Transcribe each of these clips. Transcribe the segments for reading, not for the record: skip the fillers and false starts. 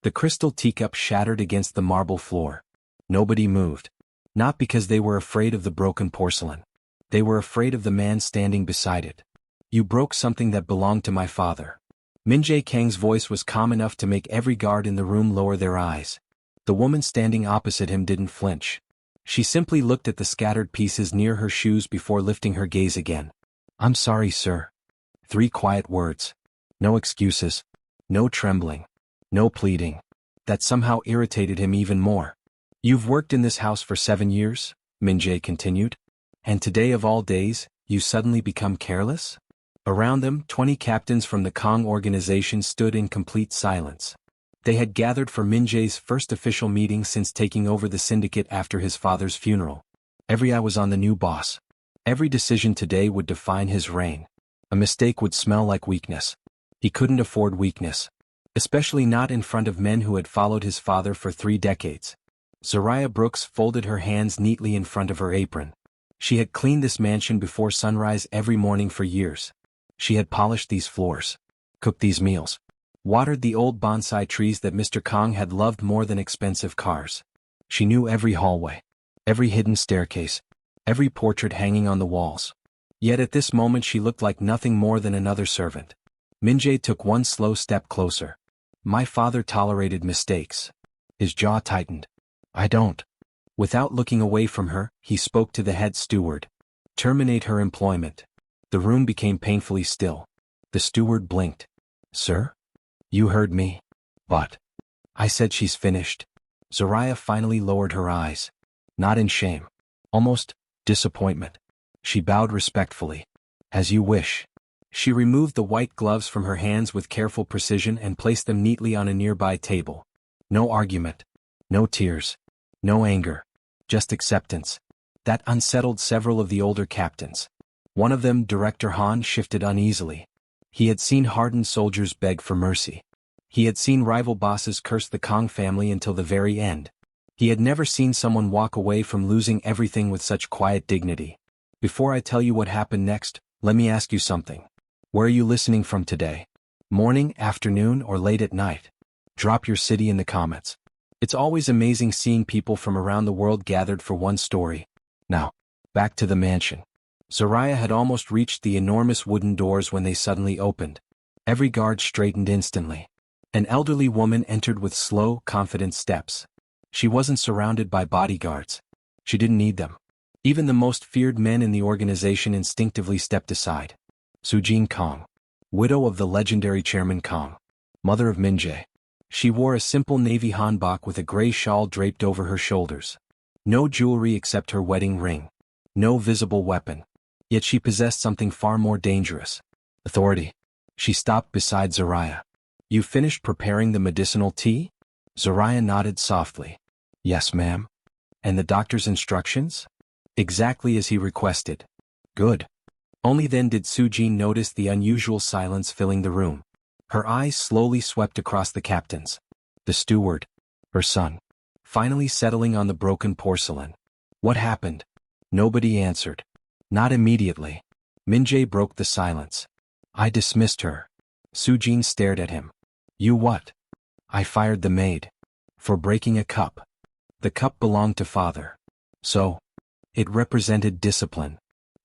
The crystal teacup shattered against the marble floor. Nobody moved. Not because they were afraid of the broken porcelain. They were afraid of the man standing beside it. You broke something that belonged to my father. Min-jae Kang's voice was calm enough to make every guard in the room lower their eyes. The woman standing opposite him didn't flinch. She simply looked at the scattered pieces near her shoes before lifting her gaze again. I'm sorry, sir. 3 quiet words. No excuses. No trembling. No pleading. That somehow irritated him even more. You've worked in this house for 7 years, Min-jae continued. And today of all days, you suddenly become careless? Around them, 20 captains from the Kang Organization stood in complete silence. They had gathered for Min-jae's first official meeting since taking over the syndicate after his father's funeral. Every eye was on the new boss. Every decision today would define his reign. A mistake would smell like weakness. He couldn't afford weakness. Especially not in front of men who had followed his father for 3 decades. Zariah Brooks folded her hands neatly in front of her apron. She had cleaned this mansion before sunrise every morning for years. She had polished these floors, cooked these meals, watered the old bonsai trees that Mr. Kang had loved more than expensive cars. She knew every hallway, every hidden staircase, every portrait hanging on the walls. Yet at this moment she looked like nothing more than another servant. Min-jae took one slow step closer. My father tolerated mistakes. His jaw tightened. I don't. Without looking away from her, he spoke to the head steward. Terminate her employment. The room became painfully still. The steward blinked. Sir? You heard me. But. I said she's finished. Zariah finally lowered her eyes. Not in shame. Almost disappointment. She bowed respectfully. As you wish. She removed the white gloves from her hands with careful precision and placed them neatly on a nearby table. No argument. No tears. No anger. Just acceptance. That unsettled several of the older captains. One of them, Director Han, shifted uneasily. He had seen hardened soldiers beg for mercy. He had seen rival bosses curse the Kang family until the very end. He had never seen someone walk away from losing everything with such quiet dignity. Before I tell you what happened next, let me ask you something. Where are you listening from today? Morning, afternoon, or late at night? Drop your city in the comments. It's always amazing seeing people from around the world gathered for one story. Now, back to the mansion. Zariah had almost reached the enormous wooden doors when they suddenly opened. Every guard straightened instantly. An elderly woman entered with slow, confident steps. She wasn't surrounded by bodyguards. She didn't need them. Even the most feared men in the organization instinctively stepped aside. Sujene Kang, widow of the legendary Chairman Kang, mother of Min-jae. She wore a simple navy hanbok with a gray shawl draped over her shoulders. No jewelry except her wedding ring. No visible weapon. Yet she possessed something far more dangerous. Authority. She stopped beside Zariah. You finished preparing the medicinal tea? Zariah nodded softly. Yes, ma'am. And the doctor's instructions? Exactly as he requested. Good. Only then did Sujene notice the unusual silence filling the room. Her eyes slowly swept across the captains. The steward. Her son. Finally settling on the broken porcelain. What happened? Nobody answered. Not immediately. Min-jae broke the silence. I dismissed her. Sujene stared at him. You what? I fired the maid. For breaking a cup. The cup belonged to father. So. It represented discipline.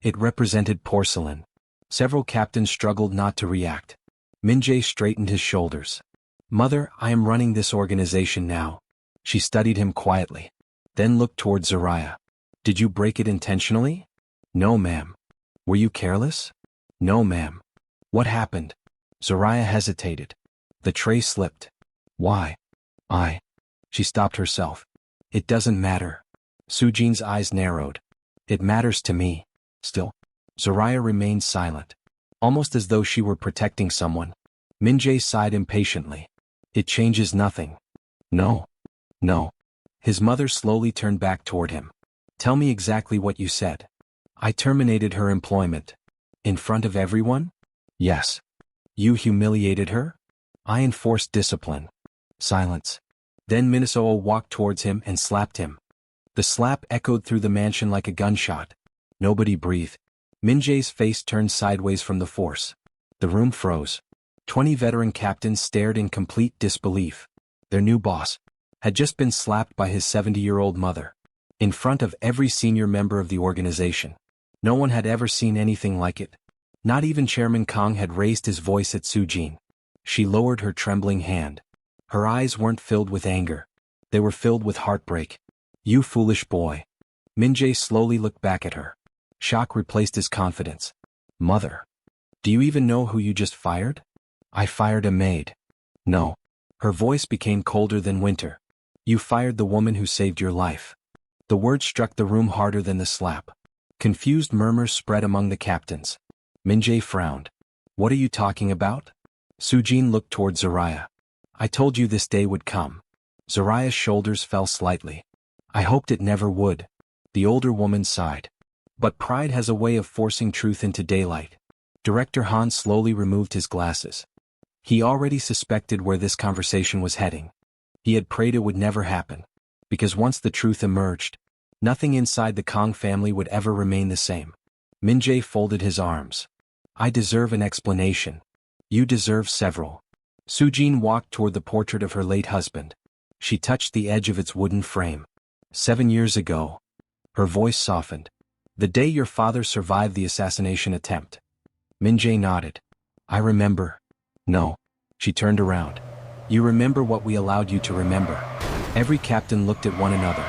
It represented porcelain. Several captains struggled not to react. Min-jae straightened his shoulders. Mother, I am running this organization now. She studied him quietly. Then looked toward Zariah. Did you break it intentionally? No, ma'am. Were you careless? No, ma'am. What happened? Zariah hesitated. The tray slipped. Why? She stopped herself. It doesn't matter. Sujene's eyes narrowed. It matters to me. Still. Zariah remained silent. Almost as though she were protecting someone. Min-jae sighed impatiently. It changes nothing. No. His mother slowly turned back toward him. Tell me exactly what you said. I terminated her employment. In front of everyone? Yes. You humiliated her? I enforced discipline. Silence. Then Minnesota walked towards him and slapped him. The slap echoed through the mansion like a gunshot. Nobody breathed. Min-jae's face turned sideways from the force. The room froze. 20 veteran captains stared in complete disbelief. their new boss, had just been slapped by his 70-year-old mother. In front of every senior member of the organization. No one had ever seen anything like it. Not even Chairman Kang had raised his voice at Sujene. She lowered her trembling hand. Her eyes weren't filled with anger. They were filled with heartbreak. "You foolish boy." Min-jae slowly looked back at her. Shock replaced his confidence. "Mother. Do you even know who you just fired?" "I fired a maid." "No." Her voice became colder than winter. "You fired the woman who saved your life." The word struck the room harder than the slap. Confused murmurs spread among the captains. Min-jae frowned. "What are you talking about?" Sujene looked toward Zariah. "I told you this day would come." Zariah's shoulders fell slightly. "I hoped it never would." The older woman sighed. "But pride has a way of forcing truth into daylight." Director Han slowly removed his glasses. He already suspected where this conversation was heading. He had prayed it would never happen. Because once the truth emerged, nothing inside the Kang family would ever remain the same. Min-jae folded his arms. "I deserve an explanation. You deserve several." Sujene walked toward the portrait of her late husband. She touched the edge of its wooden frame. 7 years ago. Her voice softened. "The day your father survived the assassination attempt." Min-jae nodded. "I remember." "No." She turned around. "You remember what we allowed you to remember." Every captain looked at one another.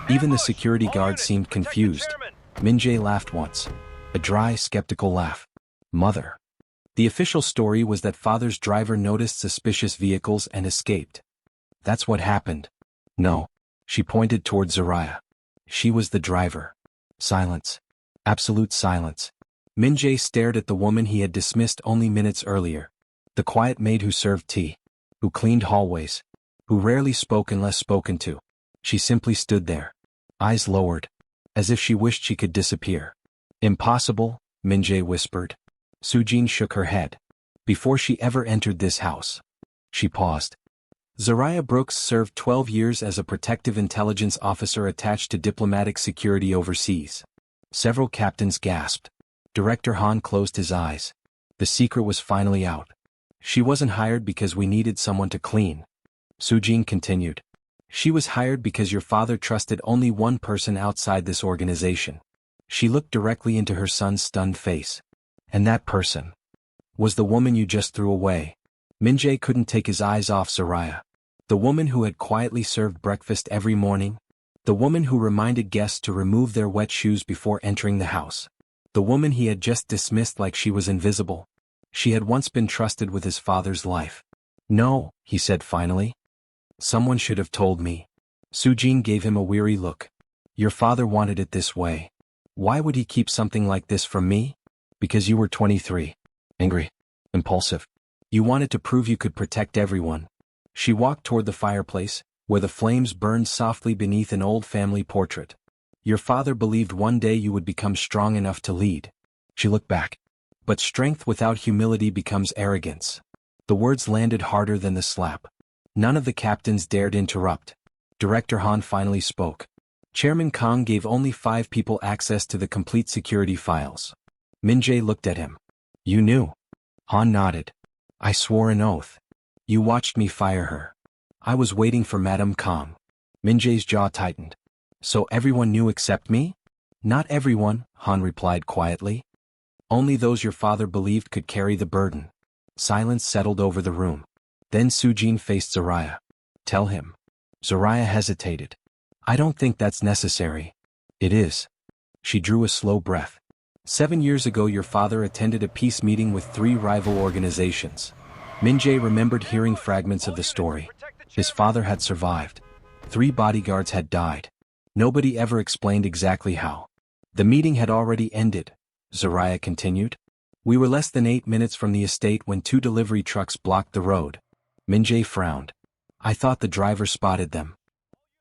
Even the security guard seemed confused. Min-jae laughed once. A dry, skeptical laugh. "Mother." The official story was that father's driver noticed suspicious vehicles and escaped. "That's what happened." "No." She pointed toward Zariah. "She was the driver." Silence. Absolute silence. Min-jae stared at the woman he had dismissed only minutes earlier. The quiet maid who served tea. Who cleaned hallways. Who rarely spoke unless spoken to. She simply stood there. Eyes lowered. As if she wished she could disappear. "Impossible," Min-jae whispered. Sujene shook her head. "Before she ever entered this house." She paused. Zariah Brooks served 12 years as a protective intelligence officer attached to diplomatic security overseas. Several captains gasped. Director Han closed his eyes. The secret was finally out. "She wasn't hired because we needed someone to clean." Sujene continued. "She was hired because your father trusted only one person outside this organization." She looked directly into her son's stunned face. "And that person was the woman you just threw away." Min-jae couldn't take his eyes off Zariah. The woman who had quietly served breakfast every morning. The woman who reminded guests to remove their wet shoes before entering the house. The woman he had just dismissed like she was invisible. She had once been trusted with his father's life. "No," he said finally. "Someone should have told me." Sujene gave him a weary look. "Your father wanted it this way. Why would he keep something like this from me?" "Because you were 23. Angry. Impulsive. You wanted to prove you could protect everyone." She walked toward the fireplace, where the flames burned softly beneath an old family portrait. "Your father believed one day you would become strong enough to lead." She looked back. "But strength without humility becomes arrogance." The words landed harder than the slap. None of the captains dared interrupt. Director Han finally spoke. Chairman Kang gave only 5 people access to the complete security files. Min-jae looked at him. "You knew?" Han nodded. "I swore an oath." "You watched me fire her." "I was waiting for Madame Kang." Min-jae's jaw tightened. "So everyone knew except me?" "Not everyone," Han replied quietly. "Only those your father believed could carry the burden." Silence settled over the room. Then Sujene faced Zariah. "Tell him." Zariah hesitated. "I don't think that's necessary." "It is." She drew a slow breath. 7 years ago your father attended a peace meeting with 3 rival organizations. Min-jae remembered hearing fragments of the story. His father had survived. 3 bodyguards had died. Nobody ever explained exactly how. The meeting had already ended, Zariah continued. "We were less than 8 minutes from the estate when 2 delivery trucks blocked the road." Min-jae frowned. "I thought the driver spotted them."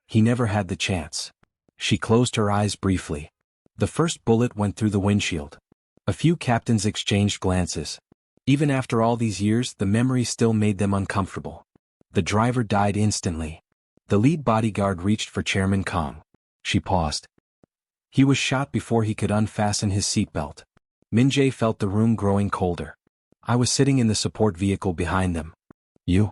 "He never had the chance." She closed her eyes briefly. The first bullet went through the windshield. A few captains exchanged glances. Even after all these years, the memory still made them uncomfortable. The driver died instantly. The lead bodyguard reached for Chairman Kang. She paused. He was shot before he could unfasten his seatbelt. Min-jae felt the room growing colder. "I was sitting in the support vehicle behind them." "You?"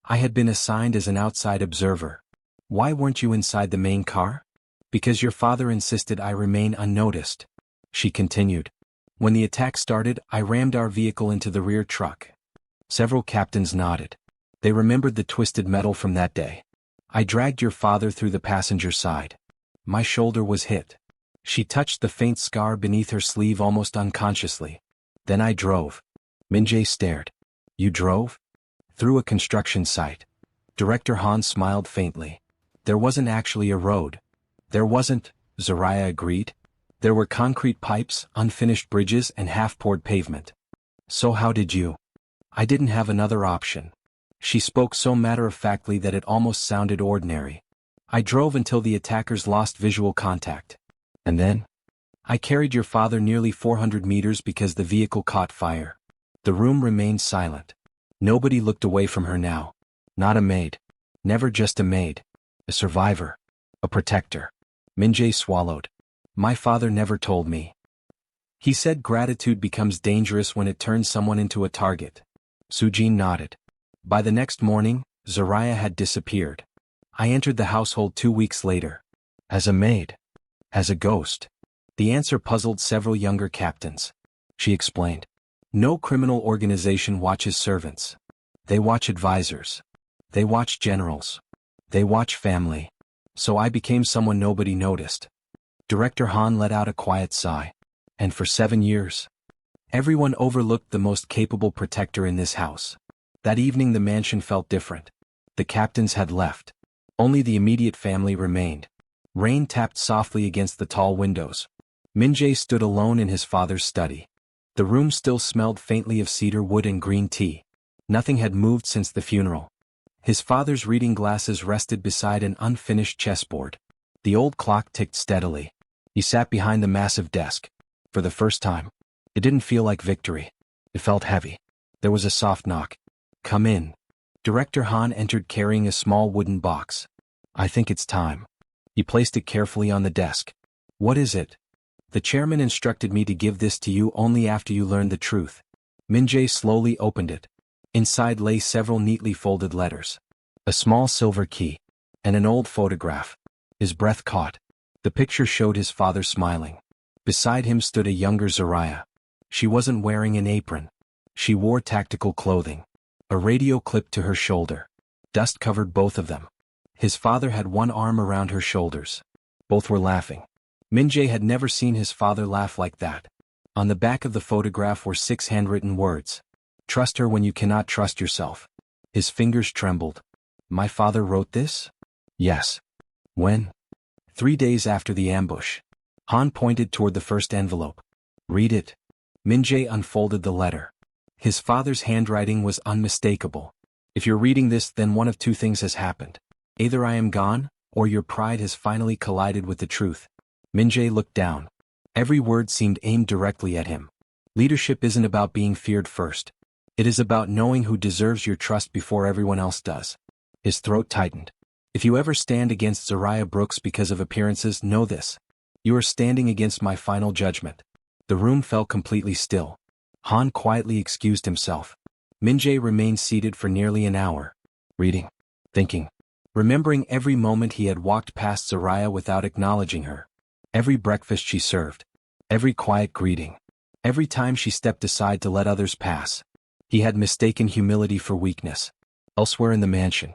I had been assigned as an outside observer. Why weren't you inside the main car? Because your father insisted I remain unnoticed. She continued. When the attack started, I rammed our vehicle into the rear truck. Several captains nodded. They remembered the twisted metal from that day. I dragged your father through the passenger side. My shoulder was hit. She touched the faint scar beneath her sleeve almost unconsciously. Then I drove. Min-jae stared. You drove? Through a construction site. Director Han smiled faintly. There wasn't actually a road. There wasn't, Zariah agreed. There were concrete pipes, unfinished bridges, and half-poured pavement. So how did you? I didn't have another option. She spoke so matter-of-factly that it almost sounded ordinary. I drove until the attackers lost visual contact. And then? I carried your father nearly 400 meters because the vehicle caught fire. The room remained silent. Nobody looked away from her now. Not a maid. Never just a maid. A survivor. A protector. Min-jae swallowed. My father never told me. He said gratitude becomes dangerous when it turns someone into a target. Sujene nodded. By the next morning, Zariah had disappeared. I entered the household 2 weeks later. As a maid. As a ghost. The answer puzzled several younger captains. She explained. No criminal organization watches servants. They watch advisors. They watch generals. They watch family. So I became someone nobody noticed. Director Han let out a quiet sigh. And for 7 years. Everyone overlooked the most capable protector in this house. That evening the mansion felt different. The captains had left. Only the immediate family remained. Rain tapped softly against the tall windows. Min-jae stood alone in his father's study. The room still smelled faintly of cedar wood and green tea. Nothing had moved since the funeral. His father's reading glasses rested beside an unfinished chessboard. The old clock ticked steadily. He sat behind the massive desk. For the first time. It didn't feel like victory. It felt heavy. There was a soft knock. Come in. Director Han entered carrying a small wooden box. I think it's time. He placed it carefully on the desk. What is it? The chairman instructed me to give this to you only after you learned the truth. Min-jae slowly opened it. Inside lay several neatly folded letters. A small silver key. And an old photograph. His breath caught. The picture showed his father smiling. Beside him stood a younger Zariah. She wasn't wearing an apron. She wore tactical clothing. A radio clipped to her shoulder. Dust covered both of them. His father had one arm around her shoulders. Both were laughing. Min-jae had never seen his father laugh like that. On the back of the photograph were 6 handwritten words. Trust her when you cannot trust yourself. His fingers trembled. My father wrote this? Yes. When? 3 days after the ambush. Han pointed toward the first envelope. Read it. Min-jae unfolded the letter. His father's handwriting was unmistakable. If you're reading this, then one of two things has happened. Either I am gone, or your pride has finally collided with the truth. Min-jae looked down. Every word seemed aimed directly at him. Leadership isn't about being feared first. It is about knowing who deserves your trust before everyone else does. His throat tightened. If you ever stand against Zariah Brooks because of appearances, know this. You are standing against my final judgment. The room fell completely still. Han quietly excused himself. Min-jae remained seated for nearly an hour. Reading. Thinking. Remembering every moment he had walked past Zariah without acknowledging her. Every breakfast she served. Every quiet greeting. Every time she stepped aside to let others pass. He had mistaken humility for weakness. Elsewhere in the mansion.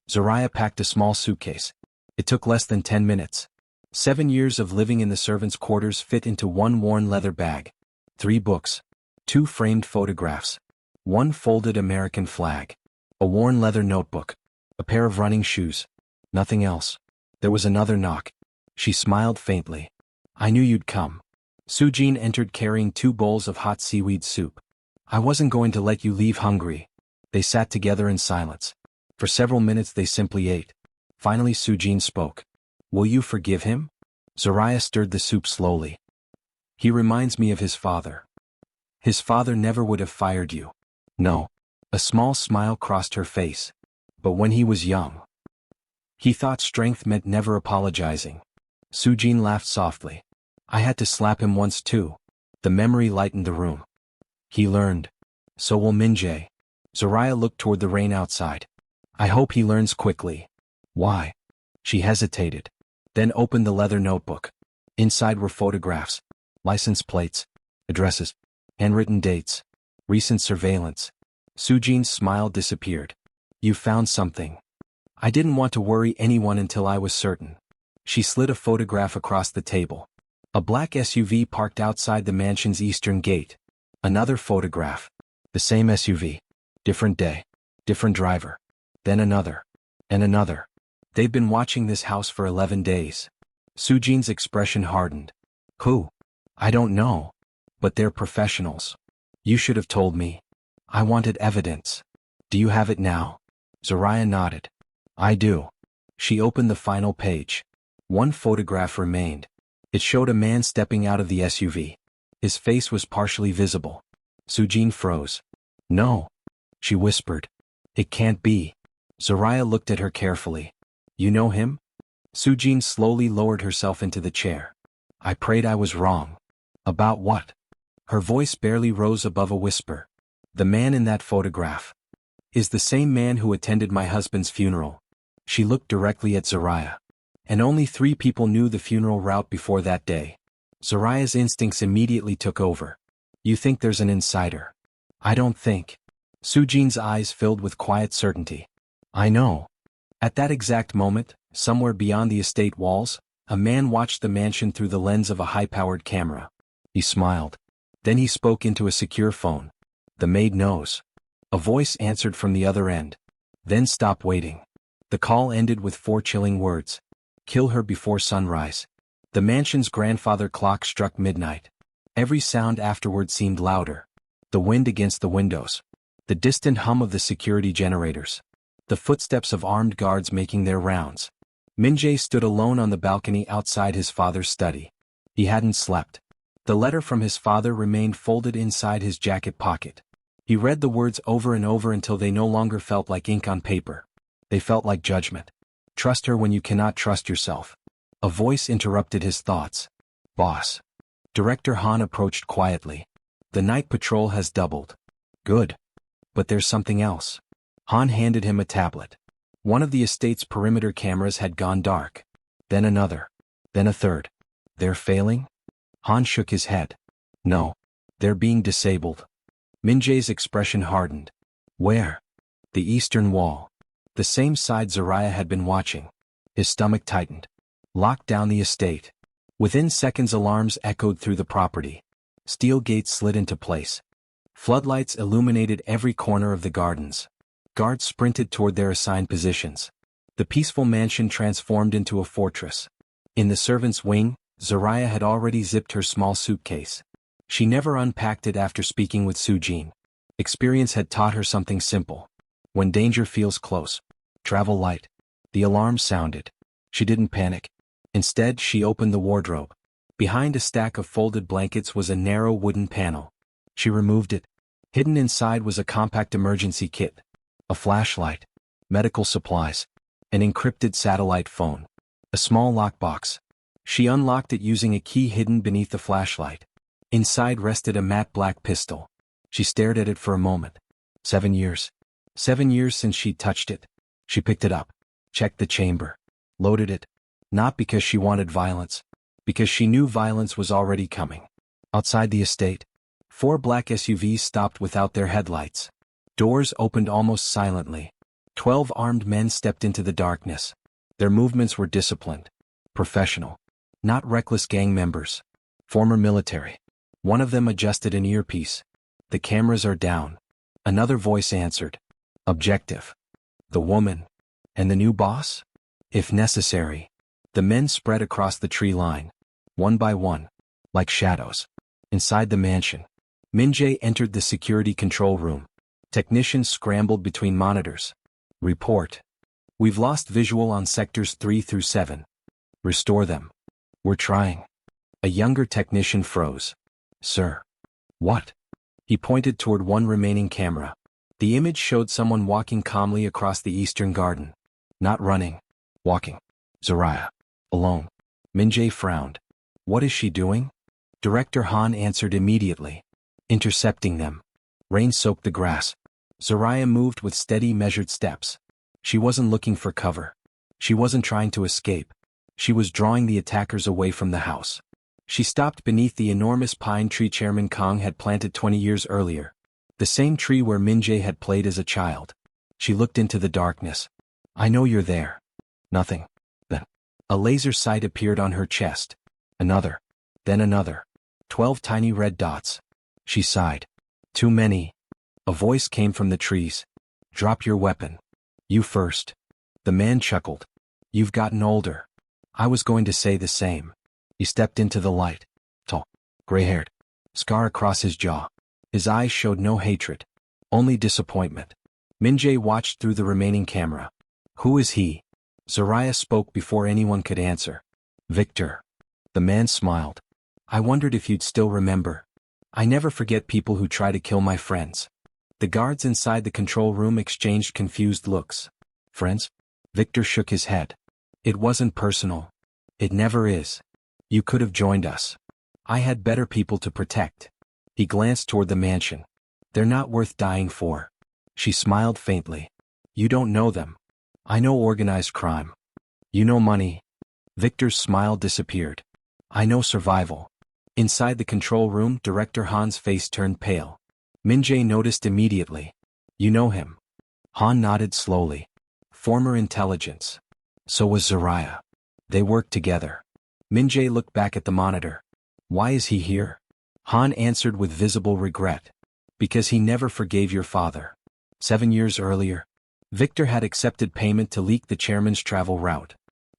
Zariah packed a small suitcase. It took less than 10 minutes. 7 years of living in the servants' quarters fit into one worn leather bag. 3 books. 2 framed photographs. 1 folded American flag. A worn leather notebook. A pair of running shoes. Nothing else. There was another knock. She smiled faintly. I knew you'd come. Sujene entered carrying 2 bowls of hot seaweed soup. I wasn't going to let you leave hungry. They sat together in silence. For several minutes they simply ate. Finally Sujene spoke. Will you forgive him? Zariah stirred the soup slowly. He reminds me of his father. His father never would have fired you. No. A small smile crossed her face. But when he was young. He thought strength meant never apologizing. Sujene laughed softly. I had to slap him once too. The memory lightened the room. He learned. So will Min-jae. Zariah looked toward the rain outside. I hope he learns quickly. Why? She hesitated, then opened the leather notebook. Inside were photographs, license plates, addresses, handwritten dates, recent surveillance. Sujene's smile disappeared. You found something. I didn't want to worry anyone until I was certain. She slid a photograph across the table. A black SUV parked outside the mansion's eastern gate. Another photograph. The same SUV. Different day. Different driver. Then another. And another. They've been watching this house for 11 days. Sujene's expression hardened. Who? I don't know. But they're professionals. You should have told me. I wanted evidence. Do you have it now? Zariah nodded. I do. She opened the final page. One photograph remained. It showed a man stepping out of the SUV. His face was partially visible. Sujene froze. No. She whispered. It can't be. Zariah looked at her carefully. You know him? Sujene slowly lowered herself into the chair. I prayed I was wrong. About what? Her voice barely rose above a whisper. The man in that photograph is the same man who attended my husband's funeral. She looked directly at Zariah. And only 3 people knew the funeral route before that day. Zariah's instincts immediately took over. You think there's an insider? I don't think. Sujene's eyes filled with quiet certainty. I know. At that exact moment, somewhere beyond the estate walls, a man watched the mansion through the lens of a high-powered camera. He smiled. Then he spoke into a secure phone. The maid knows. A voice answered from the other end. Then stop waiting. The call ended with 4 chilling words. Kill her before sunrise. The mansion's grandfather clock struck midnight. Every sound afterward seemed louder. The wind against the windows. The distant hum of the security generators. The footsteps of armed guards making their rounds. Min-jae stood alone on the balcony outside his father's study. He hadn't slept. The letter from his father remained folded inside his jacket pocket. He read the words over and over until they no longer felt like ink on paper. They felt like judgment. Trust her when you cannot trust yourself. A voice interrupted his thoughts. Boss. Director Han approached quietly. The night patrol has doubled. Good. But there's something else. Han handed him a tablet. One of the estate's perimeter cameras had gone dark. Then another. Then a third. They're failing? Han shook his head. No. They're being disabled. Min-jae's expression hardened. Where? The eastern wall. The same side Zariah had been watching. His stomach tightened. Locked down the estate. Within seconds alarms echoed through the property. Steel gates slid into place. Floodlights illuminated every corner of the gardens. Guards sprinted toward their assigned positions. The peaceful mansion transformed into a fortress. In the servants' wing, Zariah had already zipped her small suitcase. She never unpacked it after speaking with Sujene. Experience had taught her something simple. When danger feels close, travel light. The alarm sounded. She didn't panic. Instead, she opened the wardrobe. Behind a stack of folded blankets was a narrow wooden panel. She removed it. Hidden inside was a compact emergency kit. A flashlight. Medical supplies. An encrypted satellite phone. A small lockbox. She unlocked it using a key hidden beneath the flashlight. Inside rested a matte black pistol. She stared at it for a moment. 7 years. 7 years since she'd touched it. She picked it up. Checked the chamber. Loaded it. Not because she wanted violence. Because she knew violence was already coming. Outside the estate, 4 black SUVs stopped without their headlights. Doors opened almost silently. 12 armed men stepped into the darkness. Their movements were disciplined. Professional. Not reckless gang members. Former military. One of them adjusted an earpiece. The cameras are down. Another voice answered. Objective. The woman. And the new boss? If necessary. The men spread across the tree line. One by one. Like shadows. Inside the mansion. Min-jae entered the security control room. Technicians scrambled between monitors. Report. We've lost visual on sectors 3 through 7. Restore them. We're trying. A younger technician froze. Sir. What? He pointed toward one remaining camera. The image showed someone walking calmly across the eastern garden. Not running. Walking. Zariah. Alone. Min-jae frowned. What is she doing? Director Han answered immediately. Intercepting them. Rain soaked the grass. Zariah moved with steady, measured steps. She wasn't looking for cover. She wasn't trying to escape. She was drawing the attackers away from the house. She stopped beneath the enormous pine tree Chairman Kang had planted 20 years earlier. The same tree where Min-jae had played as a child. She looked into the darkness. "I know you're there." Nothing. Then, a laser sight appeared on her chest. Another. Then another. 12 tiny red dots. She sighed. "Too many." A voice came from the trees. "Drop your weapon. You first." The man chuckled. "You've gotten older." I was going to say the same. He stepped into the light. Tall. Gray-haired. Scar across his jaw. His eyes showed no hatred. Only disappointment. Min-jae watched through the remaining camera. "Who is he?" Zariah spoke before anyone could answer. "Victor." The man smiled. "I wondered if you'd still remember. I never forget people who try to kill my friends." The guards inside the control room exchanged confused looks. "Friends?" Victor shook his head. "It wasn't personal. It never is. You could have joined us. I had better people to protect." He glanced toward the mansion. "They're not worth dying for." She smiled faintly. "You don't know them. I know organized crime. You know money." Victor's smile disappeared. "I know survival." Inside the control room, Director Han's face turned pale. Min-jae noticed immediately. "You know him." Han nodded slowly. "Former intelligence." So was Zariah. They worked together. Min-jae looked back at the monitor. "Why is he here?" Han answered with visible regret. "Because he never forgave your father." 7 years earlier, Victor had accepted payment to leak the chairman's travel route.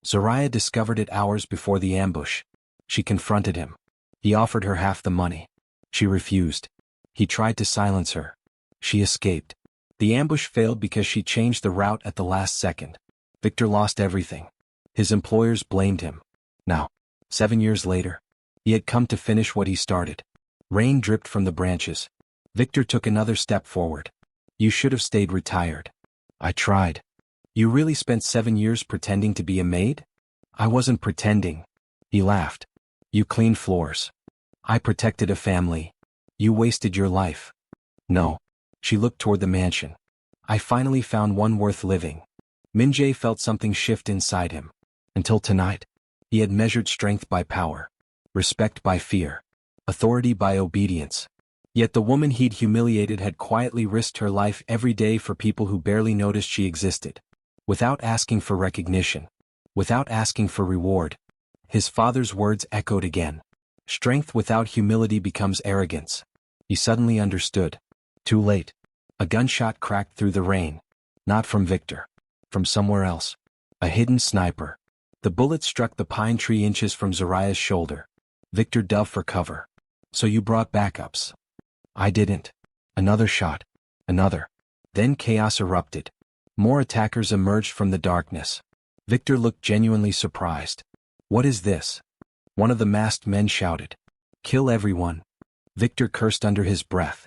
Zariah discovered it hours before the ambush. She confronted him. He offered her half the money. She refused. He tried to silence her. She escaped. The ambush failed because she changed the route at the last second. Victor lost everything. His employers blamed him. Now, 7 years later, he had come to finish what he started. Rain dripped from the branches. Victor took another step forward. "You should have stayed retired." "I tried." "You really spent 7 years pretending to be a maid?" "I wasn't pretending." He laughed. "You cleaned floors." "I protected a family." "You wasted your life." "No." She looked toward the mansion. "I finally found one worth living." Min-jae felt something shift inside him. Until tonight, he had measured strength by power, respect by fear, authority by obedience. Yet the woman he'd humiliated had quietly risked her life every day for people who barely noticed she existed. Without asking for recognition. Without asking for reward. His father's words echoed again. Strength without humility becomes arrogance. He suddenly understood. Too late. A gunshot cracked through the rain. Not from Victor. From somewhere else. A hidden sniper. The bullet struck the pine tree inches from Zariah's shoulder. Victor dove for cover. "So you brought backups." "I didn't." Another shot. Another. Then chaos erupted. More attackers emerged from the darkness. Victor looked genuinely surprised. "What is this?" One of the masked men shouted. "Kill everyone." Victor cursed under his breath.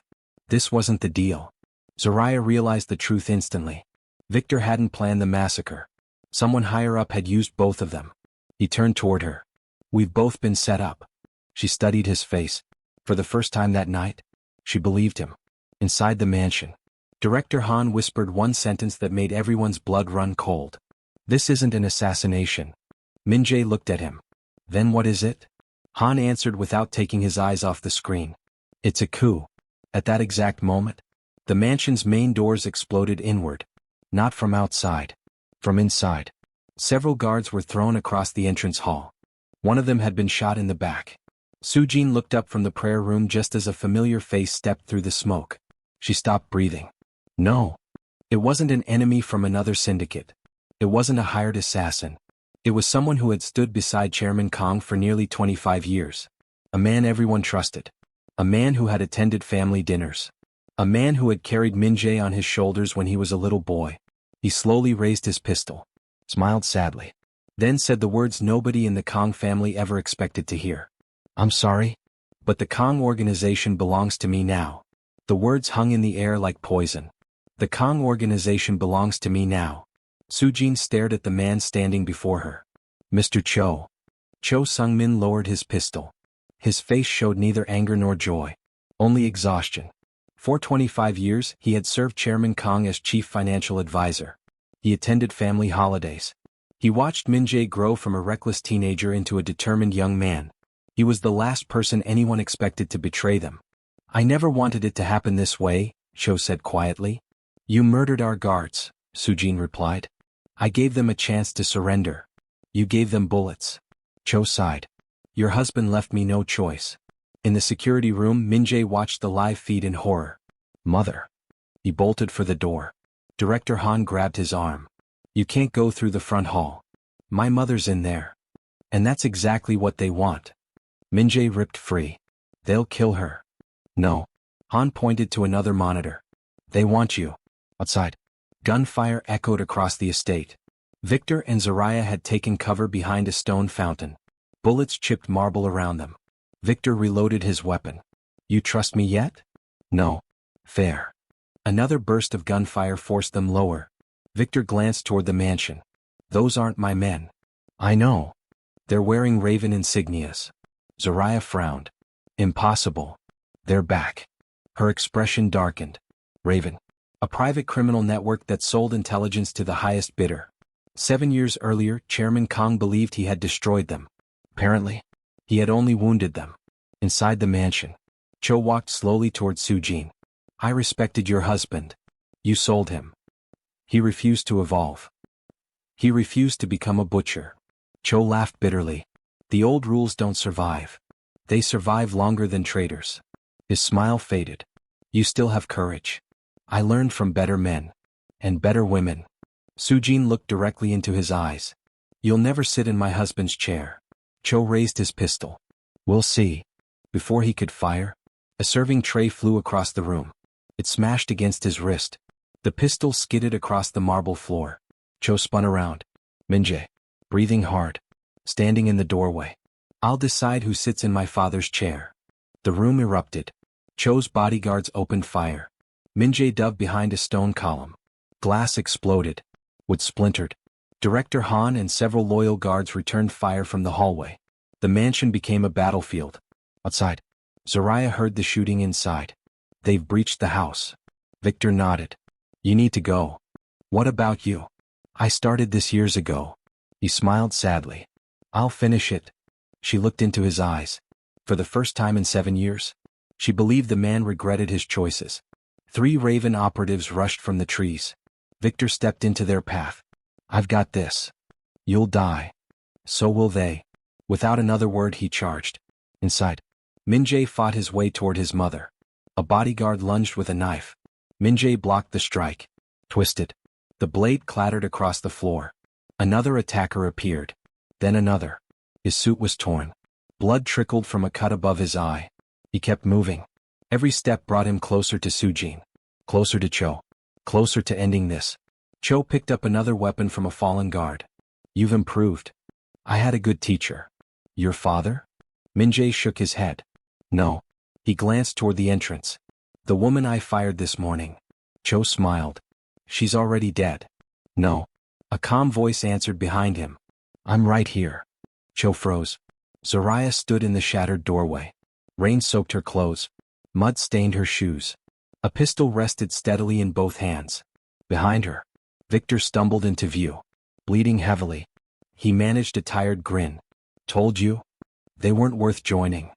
This wasn't the deal. Zariah realized the truth instantly. Victor hadn't planned the massacre. Someone higher up had used both of them. He turned toward her. "We've both been set up." She studied his face. For the first time that night, she believed him. Inside the mansion, Director Han whispered one sentence that made everyone's blood run cold. "This isn't an assassination." Min-jae looked at him. "Then what is it?" Han answered without taking his eyes off the screen. "It's a coup." At that exact moment, the mansion's main doors exploded inward. Not from outside. From inside. Several guards were thrown across the entrance hall. One of them had been shot in the back. Sujene looked up from the prayer room just as a familiar face stepped through the smoke. She stopped breathing. No. It wasn't an enemy from another syndicate. It wasn't a hired assassin. It was someone who had stood beside Chairman Kang for nearly 25 years. A man everyone trusted. A man who had attended family dinners. A man who had carried Min-jae on his shoulders when he was a little boy. He slowly raised his pistol, smiled sadly, then said the words nobody in the Kang family ever expected to hear. "I'm sorry, but the Kang Organization belongs to me now." The words hung in the air like poison. "The Kang Organization belongs to me now." Sujene stared at the man standing before her. "Mr. Cho." Cho Sung-min lowered his pistol. His face showed neither anger nor joy. Only exhaustion. For 25 years, he had served Chairman Kang as chief financial advisor. He attended family holidays. He watched Min-jae grow from a reckless teenager into a determined young man. He was the last person anyone expected to betray them. I never wanted it to happen this way, Cho said quietly. You murdered our guards, Sujene replied. I gave them a chance to surrender. You gave them bullets. Cho sighed. Your husband left me no choice. In the security room, Min-jae watched the live feed in horror. Mother. He bolted for the door. Director Han grabbed his arm. You can't go through the front hall. My mother's in there. And that's exactly what they want. Min-jae ripped free. They'll kill her. No. Han pointed to another monitor. They want you. Outside. Gunfire echoed across the estate. Victor and Zariah had taken cover behind a stone fountain. Bullets chipped marble around them. Victor reloaded his weapon. You trust me yet? No. Fair. Another burst of gunfire forced them lower. Victor glanced toward the mansion. Those aren't my men. I know. They're wearing Raven insignias. Zariah frowned. Impossible. They're back. Her expression darkened. Raven. A private criminal network that sold intelligence to the highest bidder. 7 years earlier, Chairman Kang believed he had destroyed them. Apparently, he had only wounded them. Inside the mansion, Cho walked slowly toward Sujene. I respected your husband. You sold him. He refused to evolve. He refused to become a butcher. Cho laughed bitterly. The old rules don't survive. They survive longer than traitors. His smile faded. You still have courage. I learned from better men. And better women. Sujene looked directly into his eyes. You'll never sit in my husband's chair. Cho raised his pistol. We'll see. Before he could fire, a serving tray flew across the room. It smashed against his wrist. The pistol skidded across the marble floor. Cho spun around. Min-jae, breathing hard, standing in the doorway. I'll decide who sits in my father's chair. The room erupted. Cho's bodyguards opened fire. Min-jae dove behind a stone column. Glass exploded. Wood splintered. Director Han and several loyal guards returned fire from the hallway. The mansion became a battlefield. Outside, Zariah heard the shooting inside. They've breached the house. Victor nodded. You need to go. What about you? I started this years ago. He smiled sadly. I'll finish it. She looked into his eyes. For the first time in 7 years, she believed the man regretted his choices. 3 Raven operatives rushed from the trees. Victor stepped into their path. I've got this. You'll die. So will they. Without another word he charged. Inside, Min-jae fought his way toward his mother. A bodyguard lunged with a knife. Min-jae blocked the strike. Twisted. The blade clattered across the floor. Another attacker appeared. Then another. His suit was torn. Blood trickled from a cut above his eye. He kept moving. Every step brought him closer to Sujene. Closer to Cho. Closer to ending this. Cho picked up another weapon from a fallen guard. You've improved. I had a good teacher. Your father? Min-jae shook his head. No. He glanced toward the entrance. The woman I fired this morning. Cho smiled. She's already dead. No. A calm voice answered behind him. I'm right here. Cho froze. Zariah stood in the shattered doorway. Rain soaked her clothes. Mud stained her shoes. A pistol rested steadily in both hands. Behind her, Victor stumbled into view. Bleeding heavily. He managed a tired grin. Told you? They weren't worth joining.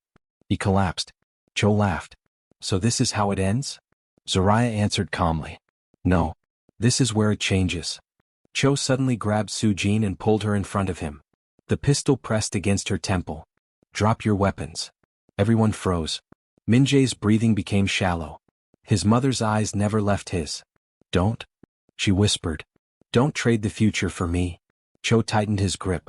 He collapsed. Cho laughed. So this is how it ends? Zariah answered calmly. No. This is where it changes. Cho suddenly grabbed Sujene and pulled her in front of him. The pistol pressed against her temple. Drop your weapons. Everyone froze. Min-jae's breathing became shallow. His mother's eyes never left his. Don't. She whispered. Don't trade the future for me. Cho tightened his grip.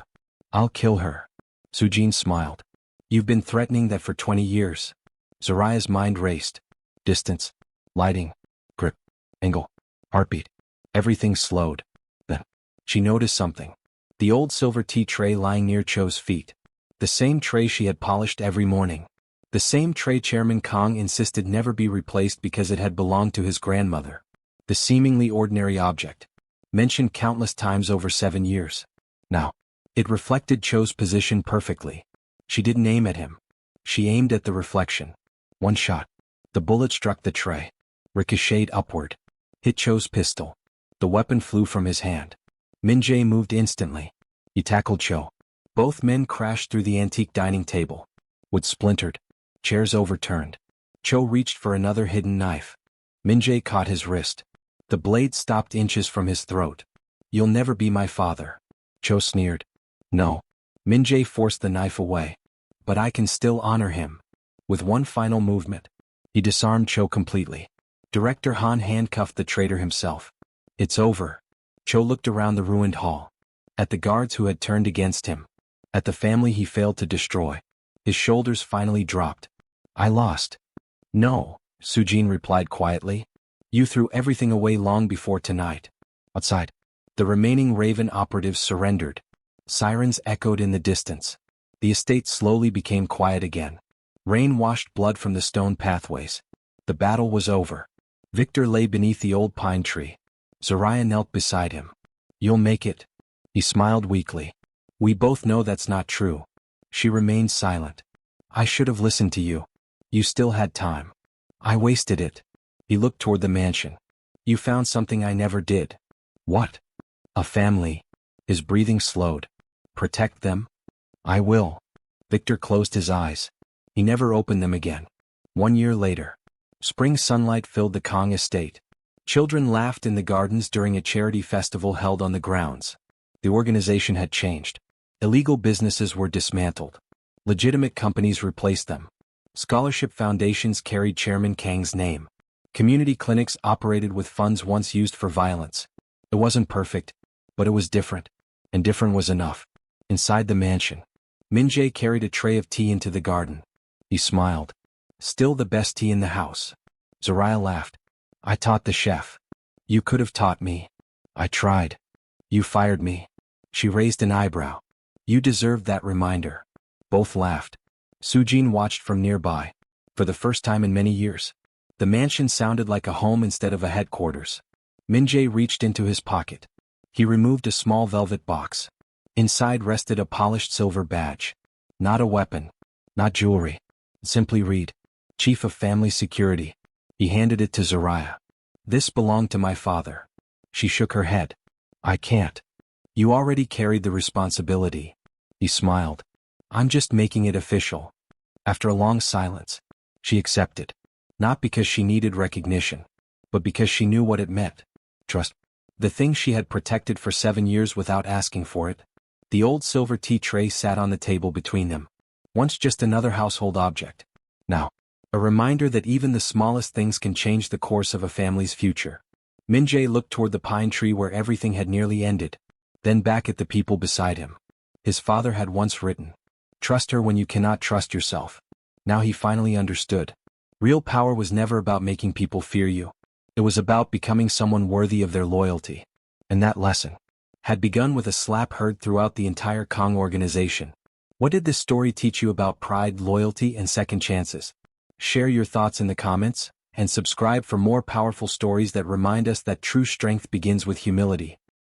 I'll kill her. Sujene smiled. You've been threatening that for 20 years. Zariah's mind raced. Distance. Lighting. Grip. Angle. Heartbeat. Everything slowed. Then, she noticed something. The old silver tea tray lying near Cho's feet. The same tray she had polished every morning. The same tray Chairman Kang insisted never be replaced because it had belonged to his grandmother. The seemingly ordinary object. Mentioned countless times over 7 years. Now, it reflected Cho's position perfectly. She didn't aim at him. She aimed at the reflection. One shot. The bullet struck the tray. Ricocheted upward. Hit Cho's pistol. The weapon flew from his hand. Min-jae moved instantly. He tackled Cho. Both men crashed through the antique dining table. Wood splintered. Chairs overturned. Cho reached for another hidden knife. Min-jae caught his wrist. The blade stopped inches from his throat. "You'll never be my father." Cho sneered. "No." Min-jae forced the knife away. "But I can still honor him." With one final movement, he disarmed Cho completely. Director Han handcuffed the traitor himself. "It's over." Cho looked around the ruined hall. At the guards who had turned against him. At the family he failed to destroy. His shoulders finally dropped. "I lost." "No," Sujene replied quietly. "You threw everything away long before tonight." Outside, the remaining Raven operatives surrendered. Sirens echoed in the distance. The estate slowly became quiet again. Rain washed blood from the stone pathways. The battle was over. Victor lay beneath the old pine tree. Zariah knelt beside him. "You'll make it." He smiled weakly. "We both know that's not true." She remained silent. "I should have listened to you. You still had time." "I wasted it." He looked toward the mansion. "You found something I never did." "What?" "A family." His breathing slowed. "Protect them?" "I will." Victor closed his eyes. He never opened them again. 1 year later. Spring sunlight filled the Kang estate. Children laughed in the gardens during a charity festival held on the grounds. The organization had changed. Illegal businesses were dismantled. Legitimate companies replaced them. Scholarship foundations carried Chairman Kang's name. Community clinics operated with funds once used for violence. It wasn't perfect, but it was different. And different was enough. Inside the mansion, Min-jae carried a tray of tea into the garden. He smiled. "Still the best tea in the house." Zariah laughed. "I taught the chef." "You could have taught me." "I tried." "You fired me." She raised an eyebrow. "You deserved that reminder." Both laughed. Sujene watched from nearby. For the first time in many years, the mansion sounded like a home instead of a headquarters. Min-jae reached into his pocket. He removed a small velvet box. Inside rested a polished silver badge. Not a weapon. Not jewelry. Simply read, "Chief of Family Security." He handed it to Zariah. "This belonged to my father." She shook her head. "I can't." "You already carried the responsibility." He smiled. "I'm just making it official." After a long silence, she accepted. Not because she needed recognition, but because she knew what it meant. Trust. The thing she had protected for 7 years without asking for it. The old silver tea tray sat on the table between them. Once just another household object. Now, a reminder that even the smallest things can change the course of a family's future. Min-jae looked toward the pine tree where everything had nearly ended, then back at the people beside him. His father had once written, "Trust her when you cannot trust yourself." Now he finally understood. Real power was never about making people fear you. It was about becoming someone worthy of their loyalty. And that lesson had begun with a slap heard throughout the entire Kang Organization. What did this story teach you about pride, loyalty, and second chances? Share your thoughts in the comments, and subscribe for more powerful stories that remind us that true strength begins with humility.